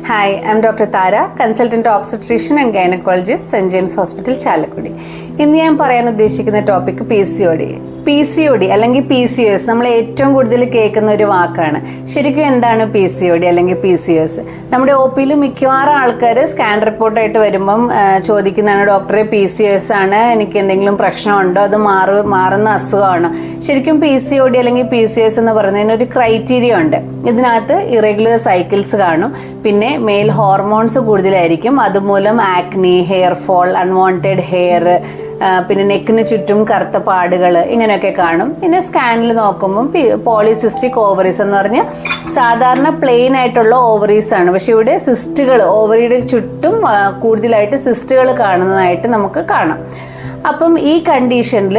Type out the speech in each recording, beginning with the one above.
Hi, I'm Dr. Tara, Consultant Obstetrician and Gynecologist, St. James Hospital, Chalakudy. ഇന്ന് ഞാൻ പറയാൻ ഉദ്ദേശിക്കുന്ന ടോപ്പിക് PCOD അല്ലെങ്കിൽ PCOS നമ്മൾ ഏറ്റവും കൂടുതൽ കേൾക്കുന്ന ഒരു വാക്കാണ്. ശരിക്കും എന്താണ് PCOD അല്ലെങ്കിൽ PCOS? നമ്മുടെ OPയിൽ മിക്കവാറും ആൾക്കാർ സ്കാൻ റിപ്പോർട്ടായിട്ട് വരുമ്പം ചോദിക്കുന്നതാണ്, ഡോക്ടറെ PCOS ആണ്, എനിക്ക് എന്തെങ്കിലും പ്രശ്നമുണ്ടോ, അത് മാറുന്ന അസുഖമാണോ? ശരിക്കും PCOD അല്ലെങ്കിൽ PCOS എന്ന് പറയുന്നതിന് ഒരു ക്രൈറ്റീരിയ ഉണ്ട്. ഇതിനകത്ത് ഇറഗുലർ സൈക്കിൾസ് കാണും, പിന്നെ മെയിൽ ഹോർമോൺസ് കൂടുതലായിരിക്കും, അതുമൂലം acne, hair fall, unwanted hair, പിന്നെ നെക്കിന് ചുറ്റും കറുത്ത പാടുകൾ, ഇങ്ങനെയൊക്കെ കാണും. പിന്നെ സ്കാനിൽ നോക്കുമ്പം പോളിസിസ്റ്റിക് ഓവറീസ് എന്ന് പറഞ്ഞാൽ സാധാരണ പ്ലെയിൻ ആയിട്ടുള്ള ഓവറീസ് ആണ്, പക്ഷെ ഇവിടെ സിസ്റ്റുകൾ, ഓവറിയുടെ ചുറ്റും കൂടുതലായിട്ട് സിസ്റ്റുകൾ കാണുന്നതായിട്ട് നമുക്ക് കാണാം. അപ്പം ഈ കണ്ടീഷനിൽ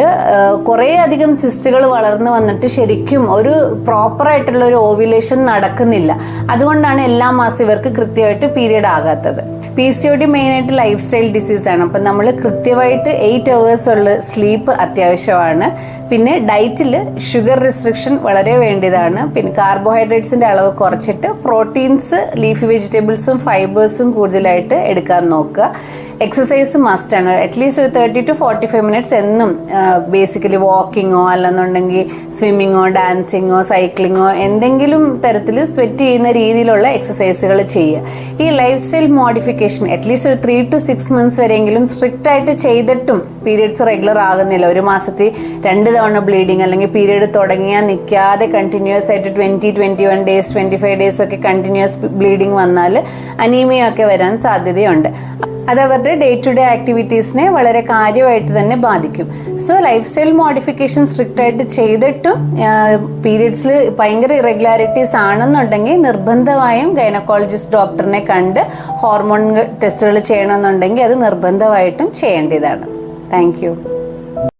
കുറേ അധികം സിസ്റ്റുകൾ വളർന്നു വന്നിട്ട് ശരിക്കും ഒരു പ്രോപ്പറായിട്ടുള്ള ഒരു ഓവുലേഷൻ നടക്കുന്നില്ല. അതുകൊണ്ടാണ് എല്ലാ മാസം ഇവർക്ക് കൃത്യമായിട്ട് പീരിയഡ് ആകാത്തത്. PCOD മെയിനായിട്ട് ലൈഫ് സ്റ്റൈൽ ഡിസീസാണ്. അപ്പം നമ്മൾ കൃത്യമായിട്ട് 8 hours ഉള്ള സ്ലീപ്പ് അത്യാവശ്യമാണ്. പിന്നെ ഡയറ്റിൽ ഷുഗർ റെസ്ട്രിക്ഷൻ വളരെ വേണ്ടതാണ്. പിന്നെ കാർബോഹൈഡ്രേറ്റ്സിൻ്റെ അളവ് കുറച്ചിട്ട് പ്രോട്ടീൻസ്, ലീഫി വെജിറ്റബിൾസും ഫൈബേഴ്സും കൂടുതലായിട്ട് എടുക്കാൻ നോക്കുക. എക്സസൈസ് മസ്റ്റാണ്. അറ്റ്ലീസ്റ്റ് ഒരു 30 to 45 minutes എന്നും ബേസിക്കലി വാക്കിങ്ങോ അല്ലെന്നുണ്ടെങ്കിൽ സ്വിമ്മിങ്ങോ ഡാൻസിങ്ങോ സൈക്ലിങ്ങോ എന്തെങ്കിലും തരത്തിൽ സ്വെറ്റ് ചെയ്യുന്ന രീതിയിലുള്ള എക്സസൈസുകൾ ചെയ്യുക. ഈ ലൈഫ് സ്റ്റൈൽ മോഡിഫിക്കേഷൻ അറ്റ്ലീസ്റ്റ് ഒരു 3 to 6 months വരെയെങ്കിലും സ്ട്രിക്റ്റ് ആയിട്ട് ചെയ്തിട്ടും പീരിയഡ്സ് റെഗുലർ ആകുന്നില്ല, ഒരു മാസത്തിൽ 2 തവണ ബ്ലീഡിങ് അല്ലെങ്കിൽ പീരിയഡ് തുടങ്ങിയാൽ നിൽക്കാതെ കണ്ടിന്യൂസ് ആയിട്ട് 20-21 days 25 days ഒക്കെ കണ്ടിന്യൂസ് ബ്ലീഡിങ് വന്നാൽ അനീമിയ ഒക്കെ വരാൻ സാധ്യതയുണ്ട്. അത് അവരുടെ ഡേ ടു ഡേ ആക്ടിവിറ്റീസിനെ വളരെ കാര്യമായിട്ട് തന്നെ ബാധിക്കും. So life style modification strict ആയിട്ട് ചെയ്തിട്ടും പീരിയഡ്സിൽ ഭയങ്കര ഇറഗുലാരിറ്റീസ് ആണെന്നുണ്ടെങ്കിൽ നിർബന്ധമായും ഗൈനക്കോളജിസ്റ്റ് ഡോക്ടറിനെ കണ്ട് ഹോർമോൺ ടെസ്റ്റുകൾ ചെയ്യണമെന്നുണ്ടെങ്കിൽ അത് നിർബന്ധമായിട്ടും ചെയ്യേണ്ടതാണ്. Thank you.